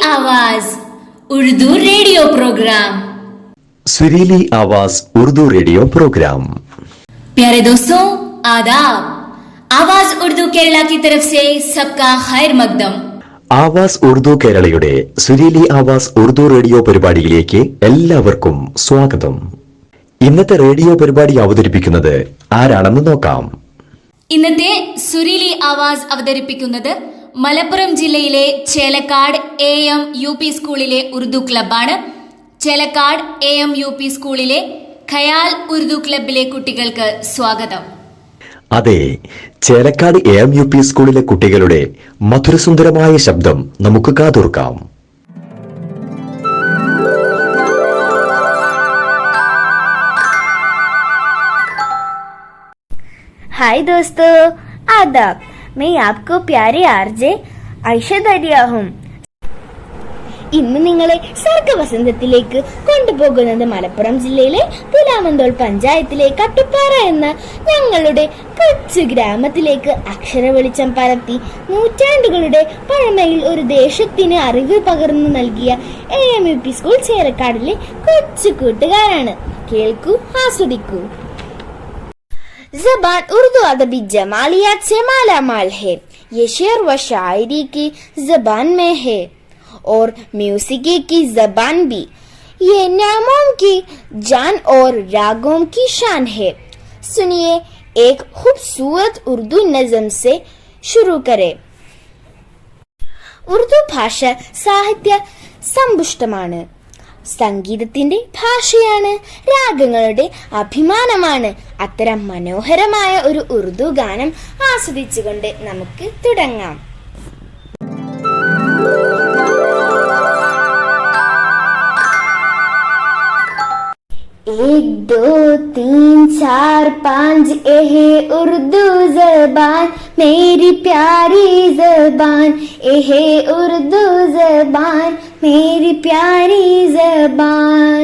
आवाज Urdu radio programme. सुरीली आवाज उर्दू रेडियो प्रोग्राम। प्यारे दोस्तों, आदाब। आवाज उर्दू केरला की तरफ से सबका खैर मकदम। ആവാസ് ഉറുദു കേരളയുടെ സുരീലി ആവാസ് ഉറുദു റേഡിയോ പരിപാടിയിലേക്ക് എല്ലാവർക്കും സ്വാഗതം. ഇന്നത്തെ റേഡിയോ പരിപാടി അവതരിപ്പിക്കുന്നത് ആരാണെന്ന് നോക്കാം. ഇന്നത്തെ സുരീലി ആവാസ് അവതരിപ്പിക്കുന്നത് മലപ്പുറം ജില്ലയിലെ ചേലക്കാട് AM UP സ്കൂളിലെ ഉറുദു ക്ലബ്ബാണ്. ചേലക്കാട് AM UP സ്കൂളിലെ ഖയാൽ ഉറുദു ക്ലബിലെ കുട്ടികൾക്ക് സ്വാഗതം. അതെ, ചേലക്കാട് AM UP സ്കൂളിലെ കുട്ടികളുടെ മധുരസുന്ദരമായ ശബ്ദം നമുക്ക് കാതോർക്കാം. हाय दोस्तों, आदाब। मैं आपको प्यारे आरजे ഐഷ ദരിയ ഹും. ഇന്ന് നിങ്ങളെ സർഗവസന്തത്തിലേക്ക് കൊണ്ടുപോകുന്നത് മലപ്പുറം ജില്ലയിലെ പുലാമന്തോൾ പഞ്ചായത്തിലെ കട്ടുപ്പാറ എന്ന ഞങ്ങളുടെ കൊച്ചു ഗ്രാമത്തിലേക്ക് അക്ഷര വെളിച്ചം പരത്തി നൂറ്റാണ്ടുകളുടെ പഴമയിൽ ഒരു ദേശത്തിന് അറിവ് പകർന്നു നൽകിയ AM UP സ്കൂൾ ചേലക്കാടിലെ കൊച്ചു കൂട്ടുകാരാണ്. കേൾക്കൂ, ആസ്വദിക്കൂ. ज़बान उर्दू अदबी जमालियात से माला माल है. ये शेर व शायरी की जबान में है और म्यूजिकी की जबान भी. ये नामों की जान और रागों की शान है. सुनिए, एक खूबसूरत उर्दू नज़म से शुरू करें. ഉറുദു ഭാഷ സാഹിത്യ സമ്പുഷ്ടമാണ്. സംഗീതത്തിന്റെ ഭാഷയാണ്, രാഗങ്ങളുടെ അഭിമാനമാണ്. അത്തരം മനോഹരമായ ഒരു ഉറുദു ഗാനം ആസ്വദിച്ചുകൊണ്ട് നമുക്ക് തുടങ്ങാം. एक दो तीन चार पाँच एह उर्दू ज़बान मेरी प्यारी ज़बान. एह उर्दू ज़बान मेरी प्यारी ज़बान.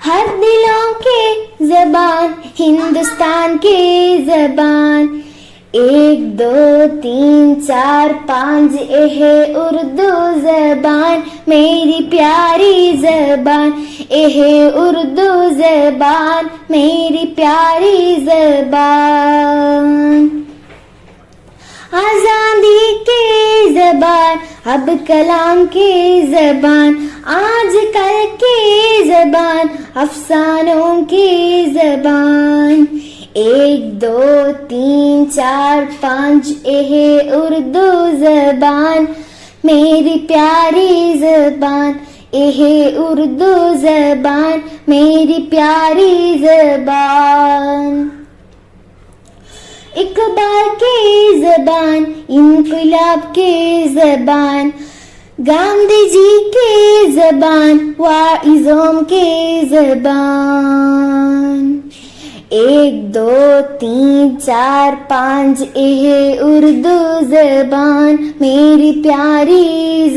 हर दिलों के ज़बान, हिंदुस्तान की ज़बान. एक दो तीन चार पाँच एह उर्दू ज़बान मेरी प्यारी ज़बान. एह उर्दू ज़बान मेरी प्यारी ज़बान. आज़ादी की ज़बान, अब कलाम की ज़बान. आज कल की ज़बान, अफसानों की ज़बान. एक दो तीन चार पाँच एह उर्दू ज़बान मेरी प्यारी ज़बान. एह उर्दू ज़बान मेरी प्यारी ज़बान. इकबाल की ज़बान, इनकलाब की ज़बान. गांधी जी की ज़बान, वाइज़ों की ज़बान. एक दो तीन चार पाँच एह उर्दू ज़बान मेरी प्यारी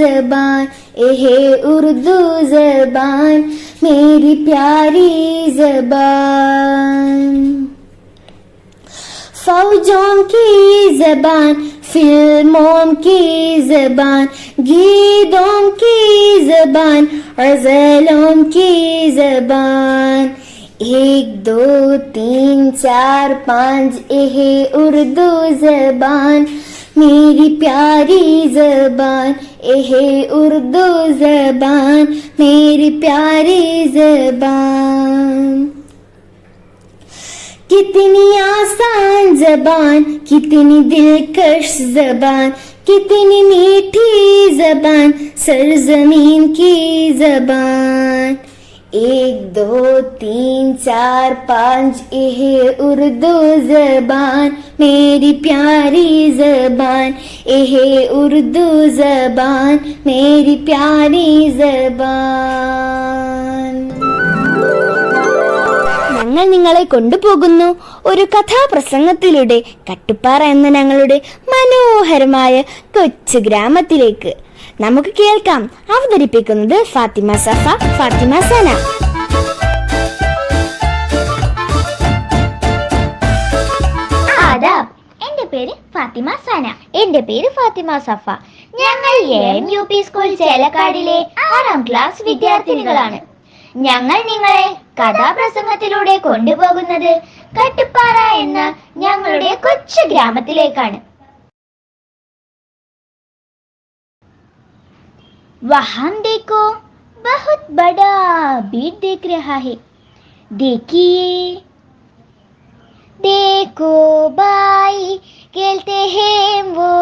ज़बान. एह उर्दू ज़बान मेरी प्यारी ज़बान. फौजों की ज़बान, फिल्मों की ज़बान, गीतों की ज़बान, गज़लों की ज़बान. एक दो तीन चार पाँच एह उर्दू ज़बान मेरी प्यारी ज़बान. एह उर्दू ज़बान मेरी प्यारी ज़बान. कितनी आसान ज़बान, कितनी दिलकश ज़बान, कितनी मीठी ज़बान, सरज़मीन की ज़बान. एक दो तीन चार पाँच एह उर्दू ज़बान मेरी प्यारी ज़बान. एह उर्दू ज़बान मेरी प्यारी ज़बान. ഞങ്ങൾ നിങ്ങളെ കൊണ്ടുപോകുന്നു ഒരു കഥാപ്രസംഗത്തിലൂടെ കട്ടുപ്പാറ എന്ന ഞങ്ങളുടെ മനോഹരമായ കൊച്ചു ഗ്രാമത്തിലേക്ക്. നമുക്ക് കേൾക്കാം. അവതരിപ്പിക്കുന്നത് ഫാത്തിമ സഫ, ഫാത്തിമ സന. ആദാബ്. എന്റെ പേര് ഫാത്തിമ സന. എന്റെ പേര് ഫാത്തിമ സഫ. ഞങ്ങൾ AMUP സ്കൂൾ ചേലക്കാടിലെ 6ാം ക്ലാസ് വിദ്യാർത്ഥിനികളാണ്. ഞങ്ങൾ നിങ്ങളെ കഥാപ്രസംഗത്തിലൂടെ കൊണ്ടുപോകുന്നത് കട്ടുപ്പാറ എന്ന ഞങ്ങളുടെ കൊച്ചു ഗ്രാമത്തിലേക്കാണ്. वहां देखो, बहुत बड़ा बीट देख रहा है. देखिए, देखो भाई, खेलते हैं वो,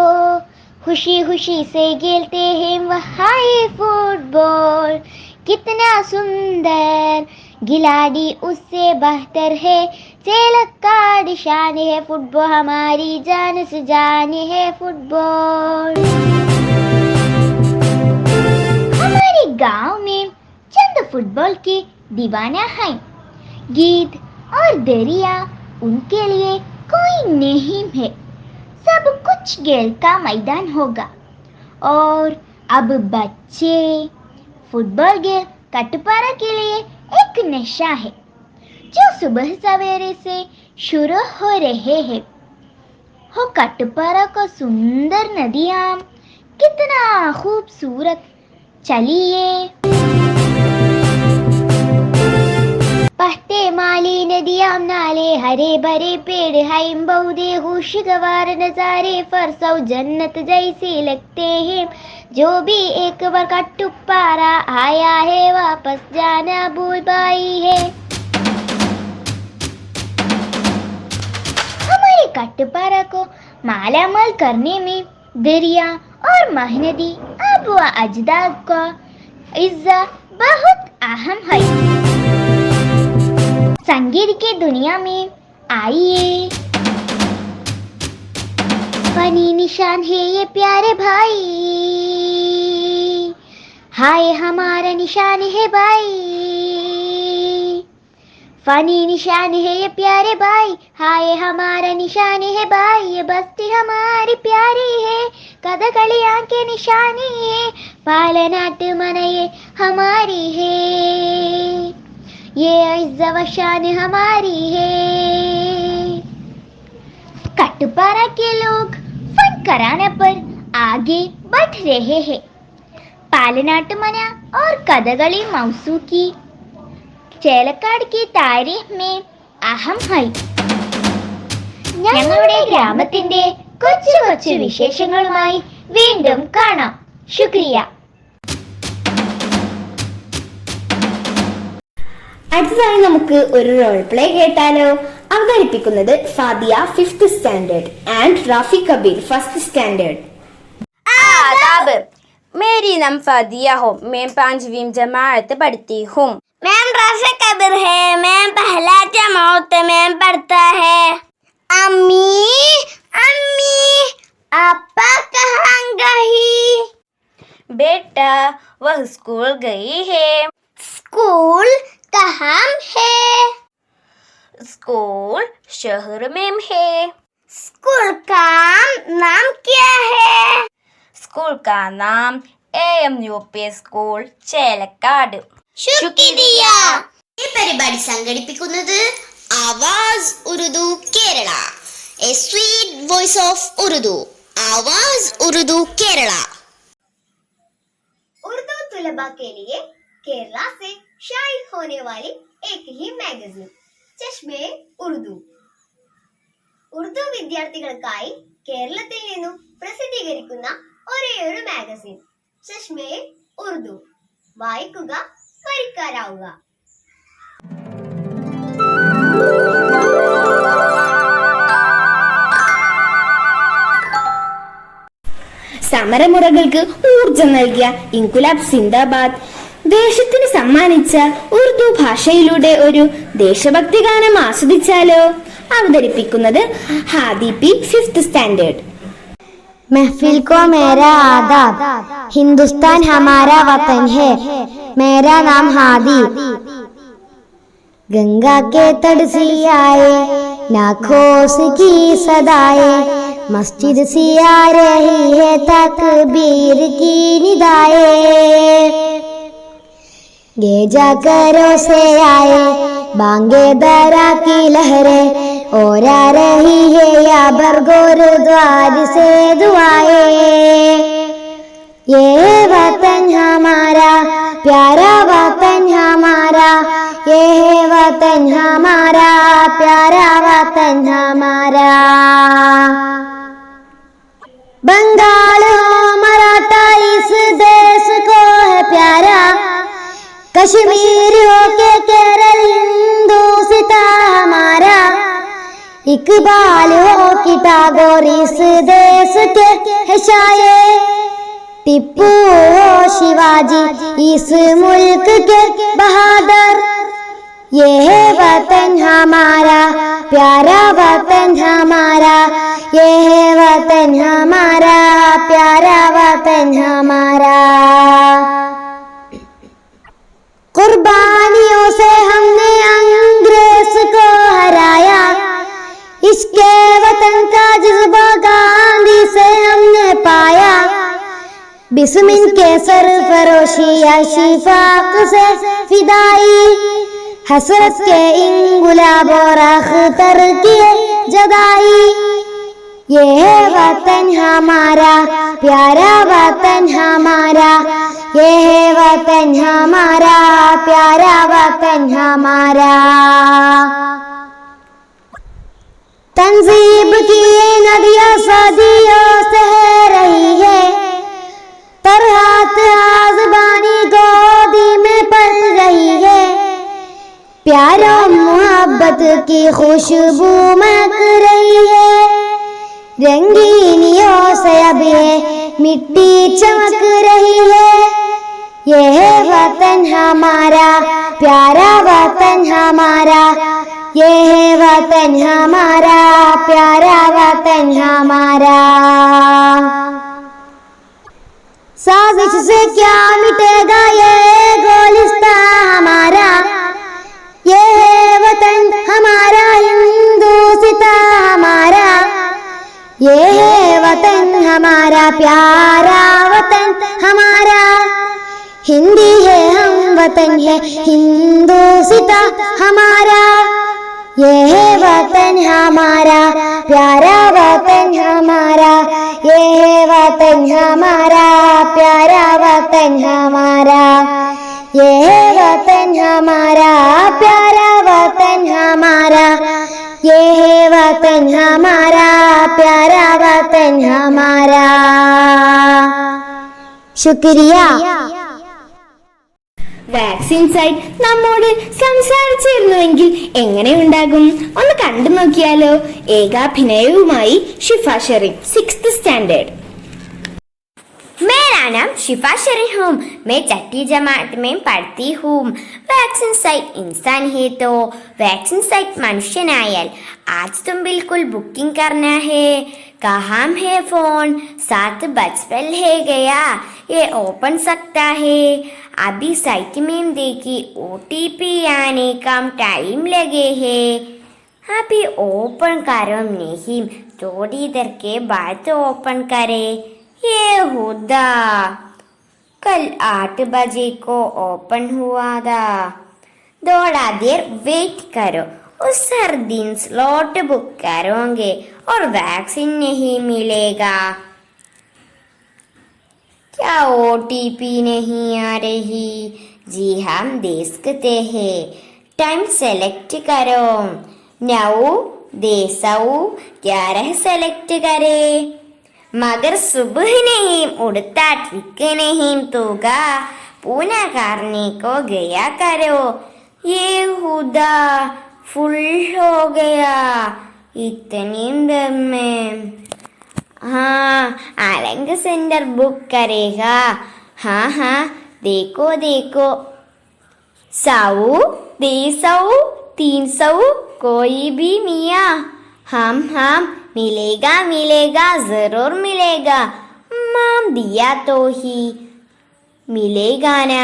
खुशी खुशी से खेलते हैं वहाँ ये फुटबॉल. कितना सुंदर खिलाड़ी उससे बेहतर है. चेलक्काड शान है फुटबॉल, हमारी जान से जान है फुटबॉल. हमारे गांव में चंद फुटबॉल के दीवाना हैं. गीत और दरिया उनके लिए कोई नहीं है. सब कुछ खेल का मैदान होगा. और अब बच्चे फुटबॉल खेल कटपारा के लिए एक नशा है जो सुबह सवेरे से शुरू हो रहे हैं. हो कटपारा का सुंदर नदियाँ कितना खूबसूरत. चलिए बहते माली नदियाँ नाले, हरे भरे पेड़ हैं, बहुते खुशगवार नजारे, फरसों जन्नत जैसे लगते हैं. जो भी एक बार कटुपारा आया है वापस जाना भूल पाई है. हमारे कटुपारा को मालामाल करने में दरिया और महानदी अब व अजदाद का हिस्सा बहुत अहम है. संगीत की दुनिया में आइए. फनी निशान है ये प्यारे भाई, हाय हमारा निशान है भाई. फनी निशान है ये प्यारे भाई, हाय हमारा निशान है भाई. ये बस्ती हमारी प्यारी है, कथकली आंखें निशानी है, पालनाट मन ये हमारी है. ये इज्जत व शान हमारी है. कटपारा के लोग फन कराने पर आगे बढ़ रहे हैं. पालनाट मना और कथकली मौसूकी ചേലക്കാട് की तारीख में अहम है. ഞങ്ങളുടെ ഗ്രാമത്തിന്റെ കൊച്ചു കൊച്ചു വിശേഷങ്ങളുമായി വീണ്ടും കാണാം. ശുക്രിയ. അടുത്തതായി നമുക്ക് ഒരു റോൾ പ്ലേ കേട്ടാലോ. അവതരിപ്പിക്കുന്നത് Fadia 5th standard and Rafi Kabir 1st standard. आदाब, मेरी नाम फादिया हो. मैं 5वीं जमात पढ़ती हूँ. मैम राफी कबीर है. मैम पहला जमात में पढ़ता है. अम्मी अम्मी आपा कहाँ गई? बेटा वह स्कूल गई है. स्कूल कहाँ है? स्कूल शहर में है. स्कूल का नाम क्या है? स्कूल का नाम AMUP സ്കൂൾ ചേലക്കാട്. ശുക്രിയ. ഈ പരിപാടി സംഘടിപ്പിക്കുന്നത് Awaaz Urdu Kerala, a sweet voice of Urdu. Awaaz Urdu Kerala. Urdu तुलबा के लिए केरला से शाये होने वाली एक ही मैगजीन चश्मे उर्दू. ഉറുദു വിദ്യാർത്ഥികൾക്കായി കേരളത്തിൽ നിന്നും പ്രസിദ്ധീകരിക്കുന്ന ഒരേയൊരു മാഗസിൻ ചഷ്മേ ഉറുദു. വായിക്കുക, വരിക്കാരാവുക. സമരമുറകൾക്ക് ഊർജം നൽകിയ ഇൻകുലാബ് സിന്ദാബാദ് ദേശത്തിന് സമ്മാനിച്ച ഉറുദു ഭാഷയിലൂടെ ഒരു ദേശഭക്തി ഗാനം ആസ്വദിച്ചാലോ? അവതരിപ്പിക്കുന്നത് ഹാദി പി 5th സ്റ്റാൻഡേർഡ്. महफिल को मेरा आदाब. हिंदुस्तान हमारा वतन है. मेरा नाम हादी. गंगा के तट से आए नाखोस की सदाए. मस्जिद से आ रही है तकबीर की निदाए. गेजा करो से आए बांगे दरा की लहरें. और आ रही है या बरगोर द्वार से दुआएं. ये है वतन हमारा प्यारा वतन हमारा, ये है वतन हमारा प्यारा वतन हमारा। बंगाल हो मराठा इस देश को है प्यारा, कश्मीर हो के केरल हिंदुस्ता हमारा, इकबाल हो कि टैगोर इस देश के है शायर, टिप्पू हो शिवाजी इस मुल्क के बहादुर। ये है वतन हमारा प्यारा वतन हमारा, ये है वतन हमारा प्यारा वतन हमारा। कुर्बानियों से हमने अंग्रेज को हराया, इसके वतन का जज्बा गांधी से हमने पाया, बिस्मिल के सरफरोशी शिफाक से फिदाई, हसरत के इन गुलाब और अख्तर की जदाई। ये है वतन हमारा प्यारा वतन हमारा, ये है वतन हमारा प्यारा वतन हमारा। तंजीब की ये नदियाँ सदियों से रही है, तरहात आज़बानी गोदी में पल रही है, प्यारों मोहब्बत की खुशबू महक रही है, रंगीनियों से अब ये मिट्टी चमक रही है। ये है वतन हमारा प्यारा वतन हमारा, ये है वतन हमारा प्यारा वतन हमारा। साजिश से क्या मिटेगा ये गोलिस्ता हमारा, ये है वतन हमारा हिंदुस्ता हमारा, ये है वतन हमारा प्यारा वतन हमारा। हिंदी है हम वतन है हिंदुस्ता हमारा, ये है वतन हमारा प्यारा वतन हमारा, ये है वतन हमारा प्यारा वतन हमारा, ये है वतन हमारा प्यारा वतन हमारा, ये है वतन हमारा प्यारा वतन हमारा। शुक्रिया। വാക്സിൻ സൈഡ് നമ്മോട് സംസാരിച്ചിരുന്നുവെങ്കിൽ എങ്ങനെയുണ്ടാകും ഒന്ന് കണ്ടു നോക്കിയാലോ. ഏകാഭിനയവുമായി ഷിഫ ഷെറിൻ 6th സ്റ്റാൻഡേർഡ്. मेरा नाम शिफा शरीन हूँ, मैं छठी जमात में पढ़ती हूँ। वैक्सीन साइट इंसान है तो वैक्सीन साइट मनुष्य नायल। आज तुम बिल्कुल बुकिंग करना है। कहाँ है फोन? 7 बज है गया, ये ओपन सकता है। अभी साइट में देखी OTP आने का टाइम लगे है। अभी ओपन करो नहीं, थोड़ी देर के बाद ओपन करे। ये हुदा कल 8 बजे को ओपन हुआ था। थोड़ा देर वेट करो, उस हर दिन स्लॉट बुक करोगे और वैक्सीन नहीं मिलेगा। क्या OTP नहीं आ रही? जी हम दे सकते हैं। टाइम सेलेक्ट करो। 9, 10, 11 सेलेक्ट करे। मगर सुबह नहीं उड़ता ठीक नहीं तोगा, पूना करने को गया करो। ये हुदा फुल हो गया इतनी देर में। हाँ अलग सेंटर बुक करेगा। हाँ हाँ देखो देखो, 100, 200, 300 कोई भी मियाँ। हम मिलेगा मिलेगा जरूर मिलेगा। माम दिया तो ही मिलेगा ना।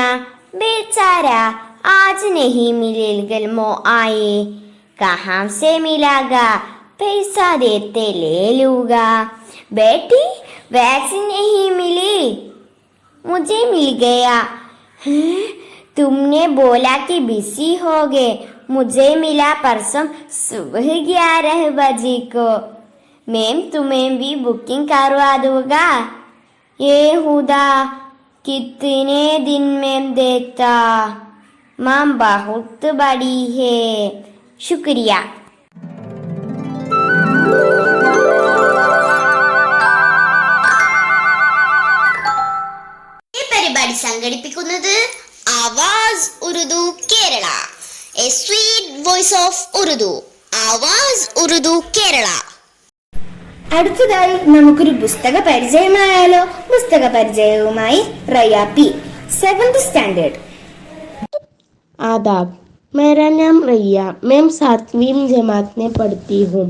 बेचारा आज नहीं मिलेगा, मो आए कहाँ से मिलेगा? पैसा देते ले लूँगा। बेटी वैक्सीन नहीं मिली, मुझे मिल गया। तुमने बोला कि बिजी हो गए, मुझे मिला परसों सुबह 11 बजे को। मैम तुम्हें भी बुकिंग करवा दूंगा। ये खुदा कितने दिन में देखता, माँ बहुत बड़ी है। शुक्रिया। ഈ പരിപാടി സംഘടിപ്പിക്കുന്നത് Awaaz Urdu Kerala, a sweet voice of Urdu. Awaaz Urdu Kerala. അടുത്തതായി നമുക്കൊരു പുസ്തക പരിചയമായാലോ? പുസ്തക പരിചയവുമായി റയ പി, 7th സ്റ്റാൻഡേർഡ്. आदाब, मेरा नाम रैया, मैं 7वीं जमात में पढ़ती हूँ।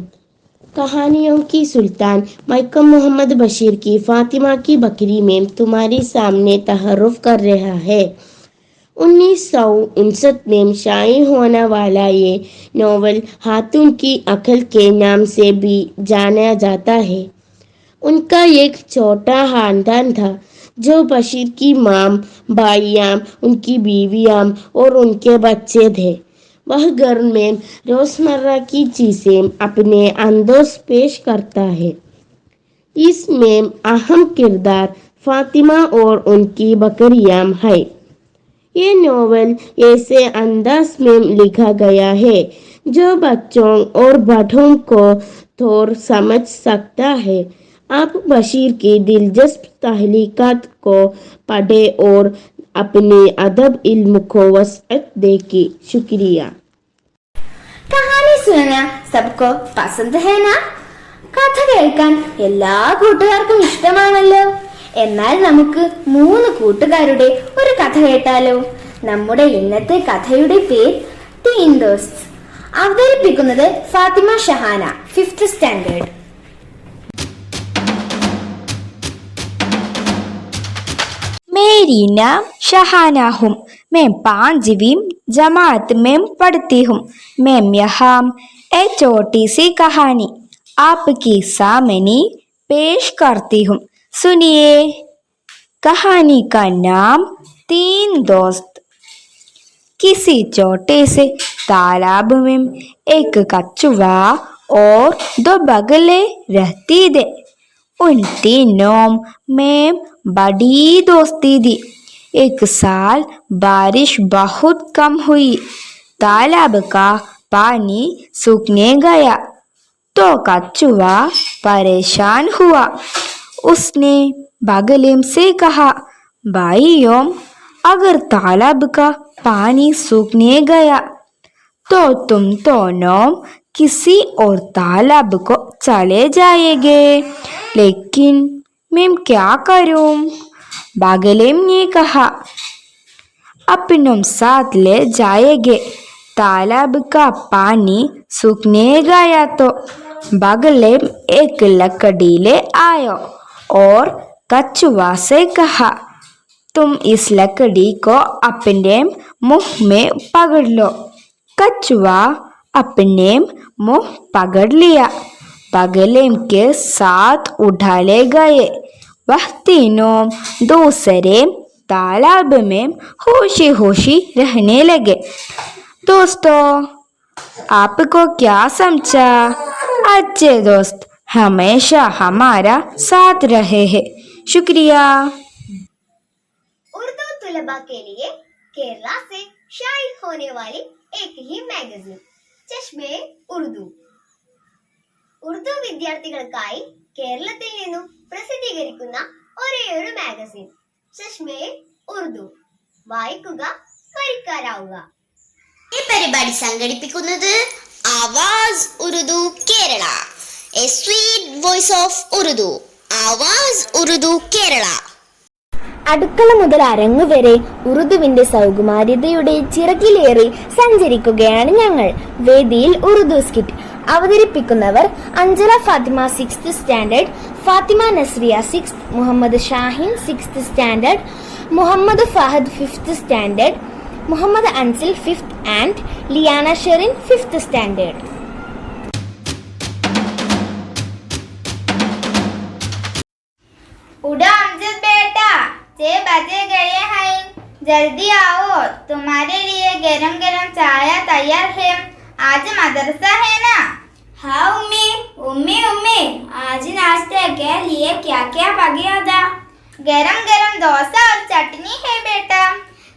कहानियों की सुल्तान माइकम मोहम्मद बशीर की फातिमा की बकरी में तुम्हारे सामने तहरुफ कर रहा है। 1959 में शाये होने वाला ये नॉवल हाथों की अकल के नाम से भी जाना जाता है। उनका एक छोटा खानदान था जो बशीर की माँ, भाइयाँ, उनकी बीवियाँ और उनके बच्चे थे। वह घर में रोजमर्रा की चीजें अपने अंदाज पेश करता है। इसमें अहम किरदार फातिमा और उनकी बकरियां है। ये नॉवल ऐसे अंदाज में लिखा गया है जो बच्चों और बड़ों को थोड़ा समझ सकता है। आप बशीर की दिलचस्प तहलीकात को पढ़े और अपने अदब इल्म को वसअत देगी। शुक्रिया। കഹാനി സുനന സബ്കോ പസന്ത് ഹേ നാ? കഥ കേൾക്കാൻ എല്ലാ കൂട്ടുകാർക്കും ഇഷ്ടമാണല്ലോ. എന്നാൽ നമുക്ക് 3 കൂട്ടുകാരുടെ ഒരു കഥ കേട്ടാലോ? നമ്മുടെ ഇന്നത്തെ കഥയുടെ പേര് തീൻ ദോസ്ത്. അവതരിപ്പിക്കുന്നത് ഫാത്തിമ ഷഹാന, 5th സ്റ്റാൻഡേർഡ്. मेरी नाम शहाना हूँ, मैं 5वीं जमात में पढ़ती हूँ। मैं यहाँ एक छोटी सी कहानी आपके सामने पेश करती हूँ, सुनिए। कहानी का नाम 3 दोस्त। किसी छोटे से तालाब में एक कछुआ और 2 बगुले रहती थी। उन तीनों में बड़ी दोस्ती थी। एक साल बारिश बहुत कम हुई, तालाब का पानी सूखने गया तो कछुआ परेशान हुआ। उसने बगुले से कहा, भाइयों, अगर तालाब का पानी सूखने गया तो तुम दोनों किसी और तालाब को चले जाएंगे, लेकिन मैं क्या करूं? बगुले ने कहा, अपनों साथ ले जाएंगे। तालाब का पानी सूखने गया तो बगुले एक लकड़ी ले आयो और कछुआ से कहा, तुम इस लकड़ी को अपने मुंह में पकड़ लो। कछुआ अपने मुंह पकड़ लिया, बगुले के साथ उठा ले गए। वह तीनों दूसरे तालाब में होशी होशी रहने लगे। दोस्तों, आपको क्या समझा? अच्छे दोस्त हमेशा हमारा साथ रहे हैं। शुक्रिया। उर्दू तुलबा के लिए केरला से शाये होने वाली एक ही मैगजीन ചഷ്മേ ഉറുദു. ഉറുദു വിദ്യാർത്ഥികൾക്കായി കേരളത്തിൽ നിന്നും പ്രസിദ്ധീകരിക്കുന്ന ഒരേയൊരു മാഗസിൻ ചഷ്മേ ഉറുദു. വായിക്കുക, വരിക്കാരാവുക. ഈ പരിപാടി സംഘടിപ്പിക്കുന്നത് Awaaz Urdu Kerala, a sweet voice of Urdu. Awaaz Urdu Kerala. അടുക്കള മുതൽ അരങ്ങ് വരെ ഉറുദുവിന്റെ സൗകുമാര്യതയുടെ ചിറകിലേറി സഞ്ചരിക്കുകയാണ് ഞങ്ങൾ. വേദിയിൽ ഉറുദു സ്കിറ്റ് അവതരിപ്പിക്കുന്നവർ Anjala Fathima 6th standard, Fathima Nasriya 6th, Muhammad Shahin 6th standard, Muhammad Fahad 5th standard, Muhammad Ansil 5th and Liyana Sherin 5th standard. उड़ो अमजद बेटा, 6 बजे गए हैं, जल्दी आओ, तुम्हारे लिए गरम गरम चाय तैयार है। आज मदरसा है ना? हाँ उम्मी, आज नाश्ते के लिए क्या क्या पकाया था? गरम गरम डोसा और चटनी है बेटा।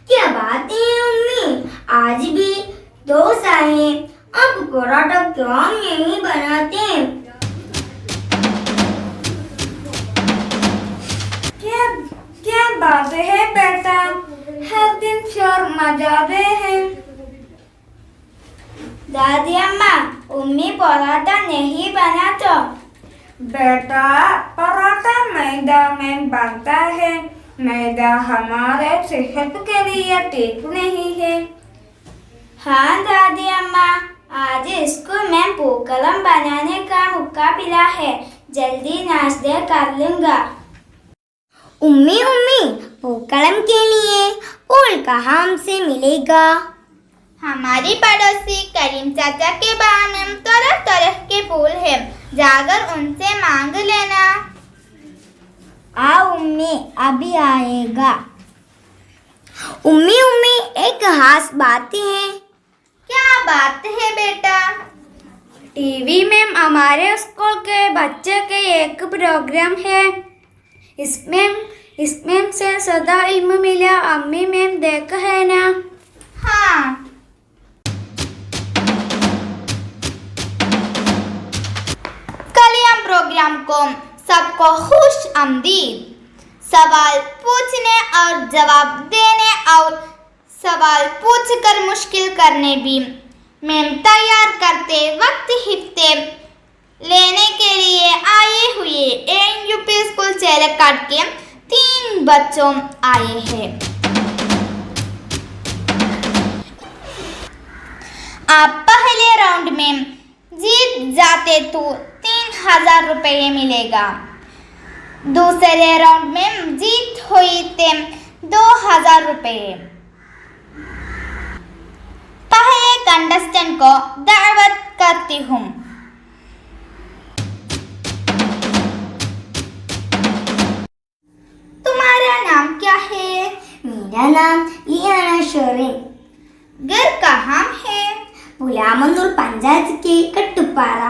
क्या बात है अम्मी, आज भी डोसा है। अब पराठा क्यों नहीं बनाते? क्या बात है बेटा, हर दिन शोर मचाते हैं। दादी अम्मा, उम्मी पराठा नहीं बना तो। बेटा पराठा मैदा में बनता है, मैदा हमारे सेहत के लिए ठीक नहीं है। हाँ दादी अम्मा, आज स्कूल में पूकलम बनाने का मौका मिला है, जल्दी नाश्ते कर लूंगा। उम्मी पूकलम के लिए फूल कहाँ हमसे मिलेगा? हमारी पड़ोसी करीम चाचा के बाग में तरह तरह के फूल हैं, जाकर उनसे मांग लेना। उम्मी अभी आएगा। उम्मी एक खास बात है। क्या बात है बेटा? टीवी में हमारे स्कूल के बच्चे के एक प्रोग्राम है, इसमें से सदा इल्म मिला। अम्मी मैम देखा है ना? हाँ। कलियाम प्रोग्राम को सबको खुश आमदीद। सवाल पूछने और जवाब देने और सवाल पूछकर मुश्किल करने भी मैम तैयार करते वक्त हिफ्ते लेने के लिए आए हुए एनयूपी स्कूल चेरकाट के 3 बच्चों आए हैं। आप पहले राउंड में जीत जाते तो 3000 रुपये मिलेगा, दूसरे राउंड में जीत हुई थे 2000 रुपये। पहले कंटेस्टेंट को दावत करती हूँ। तुम्हारा नाम क्या है? मेरा नाम लियाना शोरिन। घर कहाँ है? पुलामंदुर पंचायत के कट्टुपारा।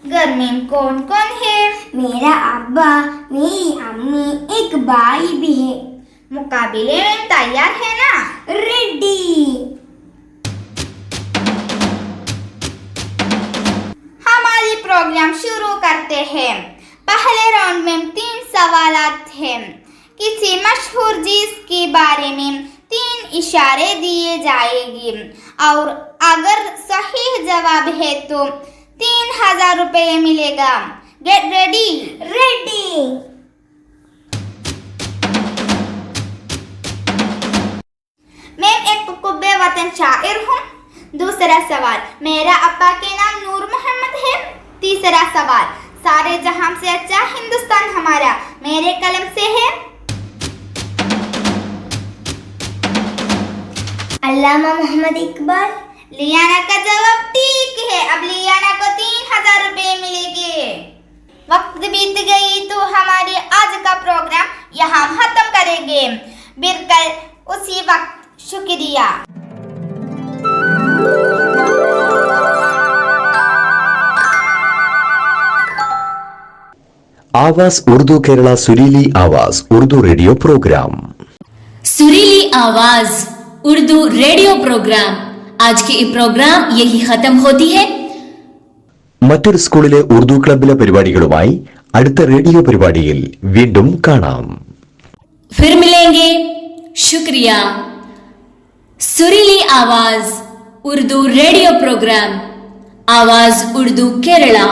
घर में कौन कौन है? मेरा अब्बा, मेरी अम्मी, एक भाई भी है। मुकाबले में तैयार है ना? रेडी। हमारी प्रोग्राम शुरू करते हैं। पहले राउंड में 3 सवालात हैं। किसी मशहूर चीज के बारे में 3 इशारे दिए जाएंगे और अगर सही जवाब है तो 3000 रुपये मिलेगा। Get ready. रेडी। मैं एक कुब्बे वतन शायर हूँ। दूसरा सवाल, मेरा अब्बा के नाम नूर मोहम्मद है। तीसरा सवाल, सारे जहां से अच्छा हिंदुस्तान हमारा मेरे कलम से है। अल्लामा मोहम्मद इकबाल। लियाना का जवाब ठीक है। अब लियाना को 3000 रुपये मिलेंगे। वक्त बीत गई तो हमारे आज का प्रोग्राम यहाँ खत्म करेंगे। बिल्कुल उसी वक्त। शुक्रिया। आवाज उर्दू केरला सुरीली आवाज उर्दू रेडियो प्रोग्राम। सुरीली आवाज उर्दू रेडियो प्रोग्राം आज की ഈ പ്രോഗ്രാം यही खत्म होती है। മറ്റൊരു സ്കൂളിലെ ഉർദു ക്ലബിലെ പരിപാടികളുമായി അടുത്ത റേഡിയോ പരിപാടിയിൽ വീണ്ടും കാണാം। फिर मिलेंगे। शुक्रिया। सुरीली आवाज उर्दू रेडियो प्रोग्राम आवाज उर्दू केरला।